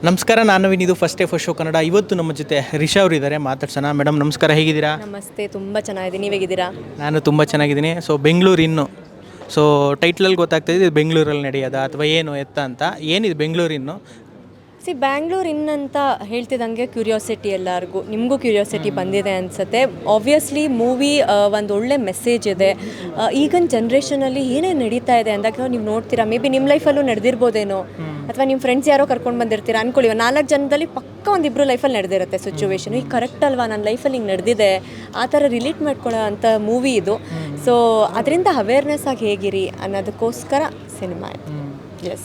ನಮಸ್ಕಾರ, ನಾನು ವಿನಿದು first day first show Kannada. ಇವತ್ತು ನಮ್ಮ ಜೊತೆ ರಿಷಾ ಅವರು ಇದ್ದಾರೆ, ಮಾತಾಡ್ಸೋಣ. ಮೇಡಮ್ ನಮಸ್ಕಾರ, ಹೇಗಿದ್ದೀರಾ? ನಮಸ್ತೆ, ತುಂಬ ಚೆನ್ನಾಗಿದ್ದೀನಿ. ನೀವು ಹೇಗಿದ್ದೀರಾ? ನಾನು ತುಂಬ ಚೆನ್ನಾಗಿದ್ದೀನಿ. ಸೊ ಬೆಂಗಳೂರು ಇನ್ನು ಸೊ ಟೈಟ್ಲಲ್ಲಿ ಗೊತ್ತಾಗ್ತಾಯಿದೆ ಇದು ಬೆಂಗಳೂರಲ್ಲಿ ನಡೆಯೋದ ಅಥವಾ ಏನು ಎತ್ತ ಅಂತ. ಏನಿದೆ ಬೆಂಗಳೂರು ಇನ್ನು? ಬ್ಯಾಂಗ್ಳೂರ್ ಇನ್ನಂತ ಹೇಳ್ತಿದ್ದಂಗೆ ಕ್ಯೂರಿಯಾಸಿಟಿ ಎಲ್ಲರಿಗೂ, ನಿಮಗೂ ಕ್ಯೂರಿಯಾಸಿಟಿ ಬಂದಿದೆ ಅನಿಸುತ್ತೆ. ಆಬ್ವಿಯಸ್ಲಿ ಮೂವಿ ಒಂದು ಒಳ್ಳೆ ಮೆಸೇಜ್ ಇದೆ. ಈಗಿನ ಜನ್ರೇಷನಲ್ಲಿ ಏನೇನು ನಡೀತಾ ಇದೆ ಅಂದಾಗ ನೀವು ನೋಡ್ತೀರಾ, ಮೇ ಬಿ ನಿಮ್ಮ ಲೈಫಲ್ಲೂ ನಡೆದಿರ್ಬೋದೇನೋ, ಅಥವಾ ನಿಮ್ಮ ಫ್ರೆಂಡ್ಸ್ ಯಾರೋ ಕರ್ಕೊಂಡು ಬಂದಿರ್ತೀರಾ ಅನ್ಕೊಳ್ಳಿ. 4 ಜನದಲ್ಲಿ ಪಕ್ಕ ಒಂದಿಬ್ಬರು ಲೈಫಲ್ಲಿ ನಡೆದಿರುತ್ತೆ ಸಿಚುವೇಶನ್. ಈಗ ಕರೆಕ್ಟ್ ಅಲ್ವಾ, ನನ್ನ ಲೈಫಲ್ಲಿ ಹಿಂಗೆ ನಡೆದಿದೆ, ಆ ಥರ ರಿಲೇಟ್ ಮಾಡ್ಕೊಳ್ಳೋ ಅಂಥ ಮೂವಿ ಇದು. ಸೊ ಅದರಿಂದ ಅವೇರ್ನೆಸ್ ಆಗಿ ಹೇಗಿರಿ ಅನ್ನೋದಕ್ಕೋಸ್ಕರ ಸಿನಿಮಾ ಇದು.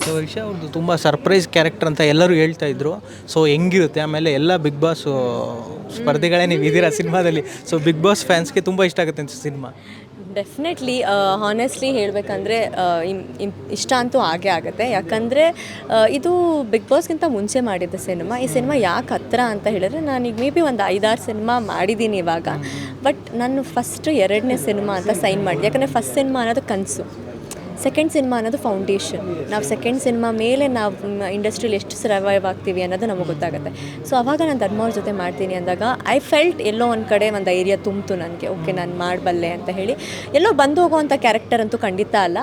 ಸೊ ರಿಷಾ ಅವ್ರದ್ದು ತುಂಬ ಸರ್ಪ್ರೈಸ್ ಕ್ಯಾರೆಕ್ಟರ್ ಅಂತ ಎಲ್ಲರೂ ಹೇಳ್ತಾ ಇದ್ರು. ಸೊ ಹೆಂಗಿರುತ್ತೆ, ಆಮೇಲೆ ಎಲ್ಲ ಬಿಗ್ ಬಾಸ್ ಸ್ಪರ್ಧೆಗಳೇ ನೀವು ಇದ್ದೀರಾ ಸಿನಿಮಾದಲ್ಲಿ. ಸೊ ಬಿಗ್ ಬಾಸ್ ಫ್ಯಾನ್ಸ್ಗೆ ತುಂಬ ಇಷ್ಟ ಆಗುತ್ತೆ ಅಂತ ಸಿನಿಮಾ. ಡೆಫಿನೆಟ್ಲಿ ಹಾನೆಸ್ಟ್ಲಿ ಹೇಳಬೇಕಂದ್ರೆ ಇಷ್ಟ ಅಂತೂ ಆಗೇ ಆಗುತ್ತೆ. ಯಾಕಂದರೆ ಇದು ಬಿಗ್ ಬಾಸ್ಗಿಂತ ಮುಂಚೆ ಮಾಡಿದ್ದ ಸಿನಿಮಾ. ಈ ಸಿನಿಮಾ ಯಾಕೆ ಹತ್ತಿರ ಅಂತ ಹೇಳಿದ್ರೆ, ನಾನೀಗ ಮೇ ಬಿ ಒಂದು 5-6 ಸಿನಿಮಾ ಮಾಡಿದ್ದೀನಿ ಇವಾಗ. ಬಟ್ ನಾನು ಫಸ್ಟ್ 2ನೇ ಸಿನಿಮಾ ಅಂತ ಸೈನ್ ಮಾಡಿ. ಯಾಕಂದರೆ ಫಸ್ಟ್ ಸಿನಿಮಾ ಅನ್ನೋದು ಕನಸು, ಸೆಕೆಂಡ್ ಸಿನಿಮಾ ಅನ್ನೋದು ಫೌಂಡೇಶನ್. ನಾವು ಸೆಕೆಂಡ್ ಸಿನಿಮಾ ಮೇಲೆ ನಾವು ಇಂಡಸ್ಟ್ರಿಯಲ್ಲಿ ಎಷ್ಟು ಸರ್ವೈವ್ ಆಗ್ತೀವಿ ಅನ್ನೋದು ನಮಗೆ ಗೊತ್ತಾಗುತ್ತೆ. ಸೊ ಆವಾಗ ನಾನು ಧರ್ಮವ್ರ ಜೊತೆ ಮಾಡ್ತೀನಿ ಅಂದಾಗ ಐ ಫೆಲ್ಟ್ ಎಲ್ಲೋ ಒಂದು ಕಡೆ ಒಂದು ಧೈರ್ಯ ತುಂಬಿತು ನನಗೆ. ಓಕೆ, ನಾನು ಮಾಡಬಲ್ಲೆ ಅಂತ ಹೇಳಿ. ಎಲ್ಲೋ ಬಂದು ಹೋಗೋವಂಥ ಕ್ಯಾರೆಕ್ಟರ್ ಅಂತೂ ಖಂಡಿತ ಅಲ್ಲ.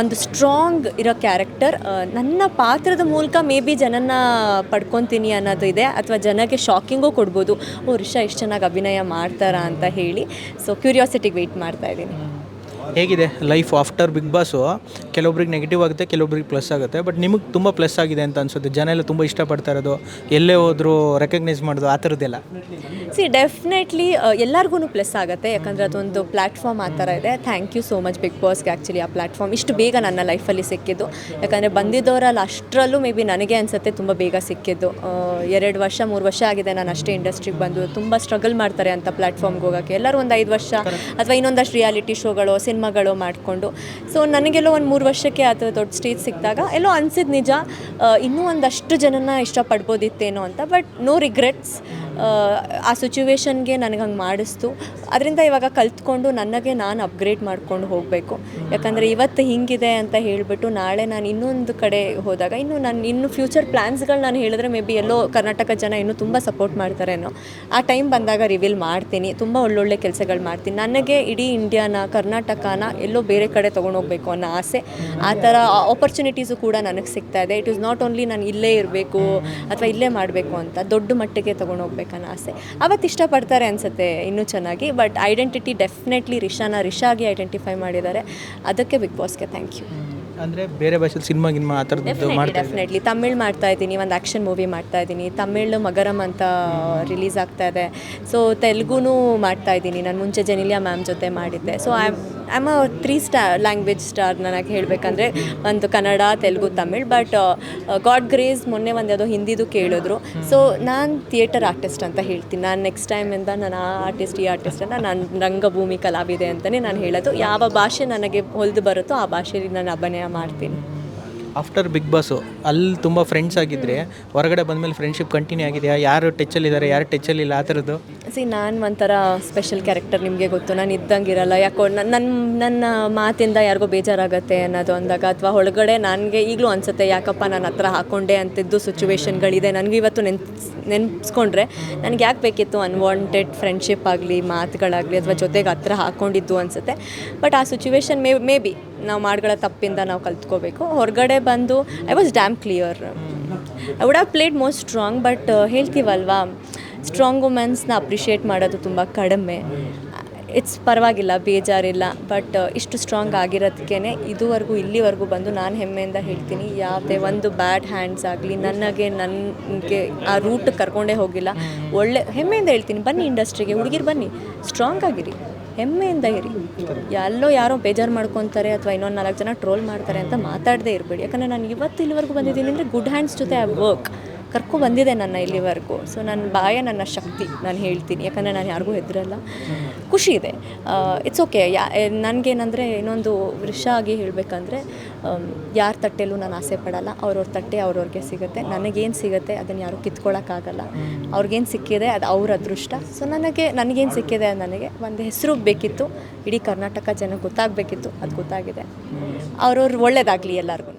ಒಂದು ಸ್ಟ್ರಾಂಗ್ ಇರೋ ಕ್ಯಾರೆಕ್ಟರ್. ನನ್ನ ಪಾತ್ರದ ಮೂಲಕ ಮೇ ಬಿ ಜನನ ಪಡ್ಕೊತೀನಿ ಅನ್ನೋದು ಇದೆ, ಅಥವಾ ಜನಕ್ಕೆ ಶಾಕಿಂಗೂ ಕೊಡ್ಬೋದು. ರಿಷಾ ಎಷ್ಟು ಚೆನ್ನಾಗಿ ಅಭಿನಯ ಮಾಡ್ತಾರಾ ಅಂತ ಹೇಳಿ. ಸೊ ಕ್ಯೂರಿಯಾಸಿಟಿಗೆ ವೆಯ್ಟ್ ಮಾಡ್ತಾ ಇದ್ದೀನಿ. ಹೇಗಿದೆ ಲೈಫ್ ಆಫ್ಟರ್ ಬಿಗ್ ಬಾಸು? ಕೆಲವೊಬ್ರಿಗೆ ನೆಗೆಟಿವ್ ಆಗುತ್ತೆ, ಕೆಲವೊಬ್ರಿಗೆ ಪ್ಲಸ್ ಆಗುತ್ತೆ. ಬಟ್ ನಿಮಗೆ ತುಂಬ ಪ್ಲಸ್ ಆಗಿದೆ ಅಂತ ಅನ್ಸುತ್ತೆ. ಜನ ಎಲ್ಲ ತುಂಬ ಇಷ್ಟಪಡ್ತಾ ಇರೋದು, ಎಲ್ಲೇ ಹೋದರೂ ರೆಕಗ್ನೈಸ್ ಮಾಡೋದು, ಆ ಥರದ್ದೆಲ್ಲ. ಡೆಫಿನೆಟ್ಲಿ ಎಲ್ಲರಿಗೂ ಪ್ಲಸ್ ಆಗುತ್ತೆ. ಯಾಕಂದರೆ ಅದೊಂದು ಪ್ಲ್ಯಾಟ್ಫಾರ್ಮ್ ಆ ಥರ ಇದೆ. Thank you so much Bigg ಬಾಸ್ಗೆ ಆ್ಯಕ್ಚುಲಿ ಆ ಪ್ಲ್ಯಾಟ್ಫಾರ್ಮ್ ಇಷ್ಟು ಬೇಗ ನನ್ನ ಲೈಫಲ್ಲಿ ಸಿಕ್ಕಿದ್ದು. ಯಾಕಂದರೆ ಬಂದಿದ್ದವರಲ್ಲಿ ಅಷ್ಟರಲ್ಲೂ ಮೇ ಬಿ ನನಗೆ ಅನಿಸುತ್ತೆ ತುಂಬ ಬೇಗ ಸಿಕ್ಕಿದ್ದು. 2 ವರ್ಷ 3 ವರ್ಷ ಆಗಿದೆ ನಾನು ಅಷ್ಟೇ ಇಂಡಸ್ಟ್ರಿಗೆ ಬಂದು. ತುಂಬ ಸ್ಟ್ರಗಲ್ ಮಾಡ್ತಾರೆ ಅಂತ ಪ್ಲ್ಯಾಟ್ಫಾರ್ಮ್ಗೆ ಹೋಗೋಕ್ಕೆ. ಎಲ್ಲರೂ ಒಂದು 5 ವರ್ಷ ಅಥವಾ ಇನ್ನೊಂದಷ್ಟು ರಿಯಾಲಿಟಿ ಶೋಗಳು, ಸಿನಿಮಾಗಳು ಮಾಡಿಕೊಂಡು. ಸೊ ನನಗೆಲ್ಲೋ ಒಂದು 3 ವರ್ಷಕ್ಕೆ ಅಥವಾ ದೊಡ್ಡ ಸ್ಟೇಜ್ ಸಿಕ್ಕಿದಾಗ ಎಲ್ಲೋ ಅನಿಸಿದ್ದು ನಿಜ, ಇನ್ನೂ ಒಂದಷ್ಟು ಜನನ ಇಷ್ಟಪಡ್ಬೋದಿತ್ತೇನೋ ಅಂತ. But no regrets. ಆ ಸಿಚುವೇಶನ್ಗೆ ನನಗೆ ಹಂಗೆ ಮಾಡಿಸ್ತು. ಅದರಿಂದ ಇವಾಗ ಕಲ್ತ್ಕೊಂಡು ನನಗೆ ನಾನು ಅಪ್ಗ್ರೇಡ್ ಮಾಡ್ಕೊಂಡು ಹೋಗಬೇಕು. ಯಾಕಂದರೆ ಇವತ್ತು ಹಿಂಗಿದೆ ಅಂತ ಹೇಳಿಬಿಟ್ಟು ನಾಳೆ ನಾನು ಇನ್ನೊಂದು ಕಡೆ ಹೋದಾಗ ಇನ್ನು ಫ್ಯೂಚರ್ ಪ್ಲ್ಯಾನ್ಸ್ಗಳು ನಾನು ಹೇಳಿದ್ರೆ ಮೇ ಬಿ ಎಲ್ಲೋ ಕರ್ನಾಟಕ ಜನ ಇನ್ನೂ ತುಂಬ ಸಪೋರ್ಟ್ ಮಾಡ್ತಾರೇನೋ. ಆ ಟೈಮ್ ಬಂದಾಗ ರಿವೀಲ್ ಮಾಡ್ತೀನಿ. ತುಂಬ ಒಳ್ಳೊಳ್ಳೆ ಕೆಲಸಗಳು ಮಾಡ್ತೀನಿ. ನನಗೆ ಇಡೀ ಇಂಡಿಯಾನ, ಕರ್ನಾಟಕನ ಎಲ್ಲೋ ಬೇರೆ ಕಡೆ ತೊಗೊಂಡೋಗ್ಬೇಕು ಅನ್ನೋ ಆಸೆ. ಆ ಥರ ಆಪರ್ಚುನಿಟೀಸು ಕೂಡ ನನಗೆ ಸಿಗ್ತಾ ಇದೆ. ಇಟ್ ಈಸ್ ನಾಟ್ ಓನ್ಲಿ ನಾನು ಇಲ್ಲೇ ಇರಬೇಕು ಅಥವಾ ಇಲ್ಲೇ ಮಾಡಬೇಕು ಅಂತ, ದೊಡ್ಡ ಮಟ್ಟಿಗೆ ತೊಗೊಂಡೋಗ್ಬೇಕನ್ನೋ ಆಸೆ. ಅವತ್ತು ಇಷ್ಟಪಡ್ತಾರೆ ಅನಿಸುತ್ತೆ ಇನ್ನೂ ಚೆನ್ನಾಗಿ. ಬಟ್ ಐಡೆಂಟಿಟಿ ಡೆಫಿನೆಟ್ಲಿ ರಿಷಾಗಿ ಐಡೆಂಟಿಫೈ ಮಾಡಿದ್ದಾರೆ. ಅದಕ್ಕೆ ಬಿಗ್ ಬಾಸ್ಗೆ ಥ್ಯಾಂಕ್ ಯು. ಅಂದರೆ ಬೇರೆ ಭಾಷೆಯಲ್ಲಿ ಸಿನಿಮಾ ಆ ಥರದ್ದು ಡೆಫಿನೆಟ್ಲಿ ತಮಿಳ್ ಮಾಡ್ತಾ ಇದ್ದೀನಿ, ಒಂದು ಆ್ಯಕ್ಷನ್ ಮೂವಿ ಮಾಡ್ತಾ ಇದ್ದೀನಿ. ತಮಿಳು ಮಗರಂ ಅಂತ ರಿಲೀಸ್ ಆಗ್ತಾ ಇದೆ. ಸೊ ತೆಲುಗುನೂ ಮಾಡ್ತಾ ಇದ್ದೀನಿ. ನಾನು ಮುಂಚೆ ಜೆನಿಲಿಯಾ ಮ್ಯಾಮ್ ಜೊತೆ ಮಾಡಿದ್ದೆ. So I am a 3 language star. ನನಗೆ ಹೇಳಬೇಕಂದ್ರೆ ಒಂದು Kannada, Telugu, Tamil. But god grace ಮೊನ್ನೆ ಒಂದು ಯಾವುದೋ ಹಿಂದಿದು ಕೇಳಿದ್ರು. ಸೊ ನಾನು ಥಿಯೇಟರ್ ಆರ್ಟಿಸ್ಟ್ ಅಂತ ಹೇಳ್ತೀನಿ. ನಾನು ನೆಕ್ಸ್ಟ್ ಟೈಮಿಂದ ನಾನು ಆ ಆರ್ಟಿಸ್ಟ್ ಈ ಆರ್ಟಿಸ್ಟ್ ಅಂತ, ನಾನು ರಂಗಭೂಮಿ ಕಲಾವಿದೆ ಅಂತಲೇ ನಾನು ಹೇಳೋದು. ಯಾವ ಭಾಷೆ ನನಗೆ ಹೊಲಿದು ಬರುತ್ತೋ ಆ ಭಾಷೆಯಲ್ಲಿ ನಾನು ಅಭಿನಯ ಮಾಡ್ತೀನಿ. ಆಫ್ಟರ್ ಬಿಗ್ ಬಾಸು ಅಲ್ಲಿ ತುಂಬ ಫ್ರೆಂಡ್ಸ್ ಆಗಿದ್ದರೆ ಹೊರಗಡೆ ಬಂದಮೇಲೆ ಫ್ರೆಂಡ್ಶಿಪ್ ಕಂಟಿನ್ಯೂ ಆಗಿದೆಯಾ? ಯಾರು ಟಚ್ಚಲ್ಲಿದ್ದಾರೆ, ಯಾರು ಟಚ್ಚಲ್ಲಿಲ್ಲ, ಆ ಥರದ್ದು? ನಾನು ಒಂಥರ ಸ್ಪೆಷಲ್ ಕ್ಯಾರೆಕ್ಟರ್, ನಿಮಗೆ ಗೊತ್ತು. ನಾನು ಇದ್ದಂಗೆ ಇರಲ್ಲ. ಯಾಕೋ ನನ್ನ ಮಾತಿಂದ ಯಾರಿಗೋ ಬೇಜಾರಾಗುತ್ತೆ ಅನ್ನೋದು ಅಂದಾಗ, ಅಥವಾ ಒಳಗಡೆ ನನಗೆ ಈಗಲೂ ಅನಿಸುತ್ತೆ ಯಾಕಪ್ಪ ನಾನು ಹತ್ರ ಹಾಕ್ಕೊಂಡೆ ಅಂತಿದ್ದು ಸಿಚುವೇಶನ್ಗಳಿದೆ. ನನಗೂ ಇವತ್ತು ನೆನೆಸ್ಕೊಂಡ್ರೆ ನನಗೆ ಯಾಕೆ ಬೇಕಿತ್ತು ಅನ್ವಾಂಟೆಡ್ ಫ್ರೆಂಡ್ಶಿಪ್ ಆಗಲಿ, ಮಾತುಗಳಾಗಲಿ, ಅಥವಾ ಜೊತೆಗೆ ಹತ್ರ ಹಾಕ್ಕೊಂಡಿದ್ದು ಅನಿಸುತ್ತೆ. ಬಟ್ ಆ ಸಿಚುವೇಶನ್ ಮೇ ಬಿ ನಾವು ಮಾಡ್ಕೊಳ್ಳೋ ತಪ್ಪಿಂದ ನಾವು ಕಲ್ತ್ಕೋಬೇಕು. ಹೊರಗಡೆ ಬಂದು I was damn clear. I would have played more strong. But ಹೇಳ್ತೀವಲ್ವಾ, ಸ್ಟ್ರಾಂಗ್ ವುಮೆನ್ಸ್ನ ಅಪ್ರಿಷಿಯೇಟ್ ಮಾಡೋದು ತುಂಬ ಕಡಿಮೆ. ಇಟ್ಸ್ ಪರವಾಗಿಲ್ಲ, ಬೇಜಾರಿಲ್ಲ. ಬಟ್ ಇಷ್ಟು ಸ್ಟ್ರಾಂಗ್ ಆಗಿರೋದಕ್ಕೇ ಇಲ್ಲಿವರೆಗೂ ಬಂದು ನಾನು ಹೆಮ್ಮೆಯಿಂದ ಹೇಳ್ತೀನಿ, ಯಾವುದೇ ಒಂದು ಬ್ಯಾಡ್ ಹ್ಯಾಂಡ್ಸ್ ಆಗಲಿ ನನಗೆ ಆ ರೂಟ್ ಕರ್ಕೊಂಡೇ ಹೋಗಿಲ್ಲ. ಒಳ್ಳೆ ಹೆಮ್ಮೆಯಿಂದ ಹೇಳ್ತೀನಿ, ಬನ್ನಿ ಇಂಡಸ್ಟ್ರಿಗೆ, ಹುಡುಗಿರು ಬನ್ನಿ, ಸ್ಟ್ರಾಂಗ್ ಆಗಿರಿ, ಹೆಮ್ಮೆಯಿಂದ ಇರಿ. ಯಾರೋ ಬೇಜಾರು ಮಾಡ್ಕೊತಾರೆ ಅಥವಾ ಇನ್ನೊಂದು 4 ಜನ ಟ್ರೋಲ್ ಮಾಡ್ತಾರೆ ಅಂತ ಮಾತಾಡದೇ ಇರಬೇಡಿ. ಯಾಕಂದರೆ ನಾನು ಇಲ್ಲಿವರೆಗೂ ಬಂದಿದ್ದೀನಿ ಅಂದರೆ ಗುಡ್ ಹ್ಯಾಂಡ್ಸ್ ಜೊತೆ ಐ ವರ್ಕ್ ಬಂದಿದೆ ನನ್ನ ಇಲ್ಲಿವರೆಗೂ. ಸೊ ನನ್ನ ನನ್ನ ಶಕ್ತಿ ನಾನು ಹೇಳ್ತೀನಿ. ಯಾಕಂದರೆ ನಾನು ಯಾರಿಗೂ ಹೆದರಲ್ಲ. ಖುಷಿ ಇದೆ. It's okay. ನನಗೇನಂದರೆ ಇನ್ನೊಂದು ರಿಷಾ ಆಗಿ ಹೇಳಬೇಕಂದ್ರೆ, ಯಾರ ತಟ್ಟೆಲ್ಲೂ ನಾನು ಆಸೆ ಪಡಲ್ಲ. ಅವ್ರವ್ರ ತಟ್ಟೆ ಅವ್ರವ್ರಿಗೆ ಸಿಗುತ್ತೆ. ನನಗೇನು ಸಿಗುತ್ತೆ ಅದನ್ನು ಯಾರೂ ಕಿತ್ಕೊಳ್ಳೋಕ್ಕಾಗಲ್ಲ. ಅವ್ರಿಗೇನು ಸಿಕ್ಕಿದೆ ಅದು ಅವ್ರ ಅದೃಷ್ಟ. ಸೊ ನನಗೇನು ಸಿಕ್ಕಿದೆ ನನಗೆ ಒಂದು ಹೆಸರು ಬೇಕಿತ್ತು, ಇಡೀ ಕರ್ನಾಟಕ ಜನಕ್ಕೆ ಗೊತ್ತಾಗಬೇಕಿತ್ತು. ಅದು ಗೊತ್ತಾಗಿದೆ. ಅವ್ರವ್ರು ಒಳ್ಳೇದಾಗಲಿ ಎಲ್ಲರಿಗೂ.